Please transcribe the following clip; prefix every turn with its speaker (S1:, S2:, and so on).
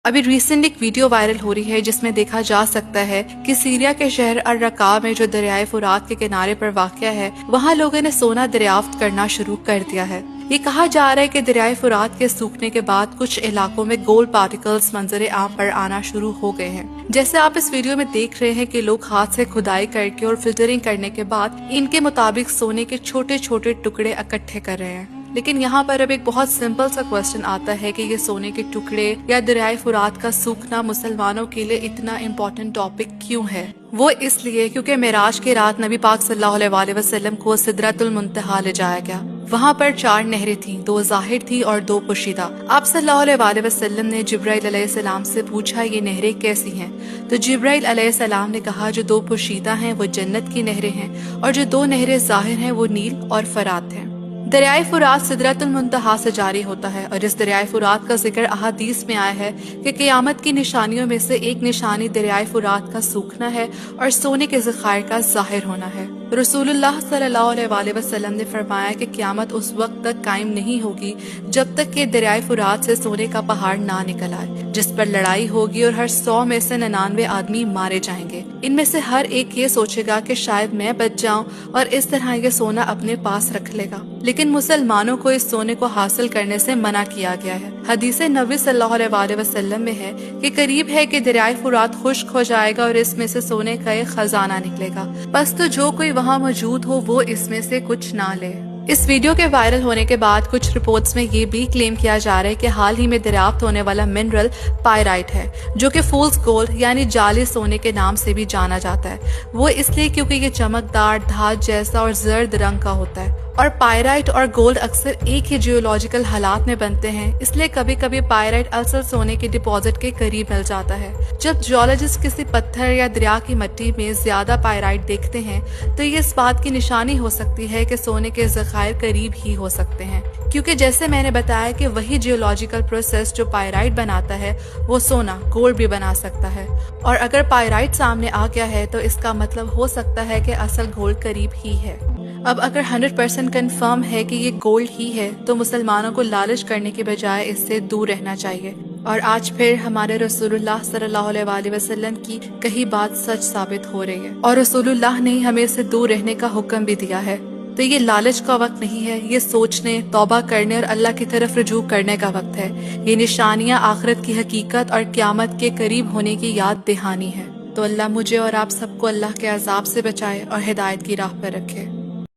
S1: ابھی ریسنٹ ایک video viral ہو رہی ہے جس میں دیکھا جا سکتا ہے کہ سیریا کے شہر الرقہ میں جو دریائے فرات کے کنارے پر واقع ہے وہاں لوگوں نے سونا دریافت کرنا شروع کر دیا ہے۔ یہ کہا جا رہا ہے کہ دریائے فرات کے سوکھنے کے بعد کچھ علاقوں میں گولڈ پارٹیکلز منظر عام پر آنا شروع ہو گئے ہیں۔ جیسے آپ اس ویڈیو میں دیکھ رہے ہیں کہ لوگ ہاتھ سے کھدائی کر کے اور فلٹرنگ کرنے کے بعد ان کے مطابق سونے کے چھوٹے چھوٹے ٹکڑے اکٹھے کر رہے ہیں۔ لیکن یہاں پر اب ایک بہت سمپل سا کوسچن آتا ہے کہ یہ سونے کے ٹکڑے یا دریائے فرات کا سوکھنا مسلمانوں کے لیے اتنا امپورٹنٹ ٹاپک کیوں ہے؟ وہ اس لیے کیونکہ معراج کی رات نبی پاک صلی اللہ علیہ وسلم کو سدرۃ المنتہا لے جایا گیا۔ وہاں پر 4 نہریں تھیں، 2 ظاہر تھی اور 2 پوشیدہ۔ آپ صلی اللہ علیہ وسلم نے جبرائیل علیہ السلام سے پوچھا یہ نہریں کیسی ہیں؟ تو جبرائیل علیہ السلام نے کہا جو 2 پوشیدہ ہیں وہ جنت کی نہریں ہیں اور جو 2 نہریں ظاہر ہیں وہ نیل اور فرات ہیں۔ دریائے فرات سدرۃ المنتہا سے جاری ہوتا ہے اور اس دریائے فرات کا ذکر احادیث میں آیا ہے کہ قیامت کی نشانیوں میں سے ایک نشانی دریائے فرات کا سوکھنا ہے اور سونے کے ذخائر کا ظاہر ہونا ہے۔ رسول اللہ صلی اللہ علیہ وسلم نے فرمایا کہ قیامت اس وقت تک قائم نہیں ہوگی جب تک کہ دریائے فرات سے سونے کا پہاڑ نہ نکل آئے، جس پر لڑائی ہوگی اور ہر 100 میں سے 99 آدمی مارے جائیں گے۔ ان میں سے ہر ایک یہ سوچے گا کہ شاید میں بچ جاؤں اور اس طرح یہ سونا اپنے پاس رکھ لے گا، لیکن مسلمانوں کو اس سونے کو حاصل کرنے سے منع کیا گیا ہے۔ حدیث نبوی صلی اللہ علیہ وسلم میں ہے کہ قریب ہے کہ دریائے فرات خشک ہو جائے گا اور اس میں سے سونے کا ایک خزانہ نکلے گا، بس تو جو کوئی وہاں موجود ہو وہ اس میں سے کچھ نہ لے۔ اس ویڈیو کے وائرل ہونے کے بعد کچھ رپورٹس میں یہ بھی کلیم کیا جا رہا ہے کہ حال ہی میں دریافت ہونے والا منرل پائرائٹ ہے، جو کہ فولس گولڈ یعنی جعلی سونے کے نام سے بھی جانا جاتا ہے۔ وہ اس لیے کیونکہ یہ چمکدار، دھات جیسا اور زرد رنگ کا ہوتا ہے، اور پائرائٹ اور گولڈ اکثر ایک ہی جیولوجیکل حالات میں بنتے ہیں، اس لیے کبھی کبھی پائرائٹ اصل سونے کے ڈپازٹ کے قریب مل جاتا ہے۔ جب جیولوجسٹ کسی پتھر یا دریا کی مٹی میں زیادہ پائرائٹ دیکھتے ہیں تو یہ اس بات کی نشانی ہو سکتی ہے کہ سونے کے ذخائر قریب ہی ہو سکتے ہیں، کیونکہ جیسے میں نے بتایا کہ وہی جیولوجیکل پروسیس جو پائرائٹ بناتا ہے وہ سونا گولڈ بھی بنا سکتا ہے، اور اگر پائرائٹ سامنے آ گیا ہے تو اس کا مطلب ہو سکتا ہے کہ اصل گولڈ قریب ہی ہے۔ اب اگر 100% کنفرم ہے کہ یہ گولڈ ہی ہے تو مسلمانوں کو لالچ کرنے کے بجائے اس سے دور رہنا چاہیے، اور آج پھر ہمارے رسول اللہ صلی اللہ علیہ وسلم کی کہی بات سچ ثابت ہو رہی ہے، اور رسول اللہ نے ہمیں اس سے دور رہنے کا حکم بھی دیا ہے۔ تو یہ لالچ کا وقت نہیں ہے، یہ سوچنے، توبہ کرنے اور اللہ کی طرف رجوع کرنے کا وقت ہے۔ یہ نشانیاں آخرت کی حقیقت اور قیامت کے قریب ہونے کی یاد دہانی ہے۔ تو اللہ مجھے اور آپ سب کو اللہ کے عذاب سے بچائے اور ہدایت کی راہ پر رکھے۔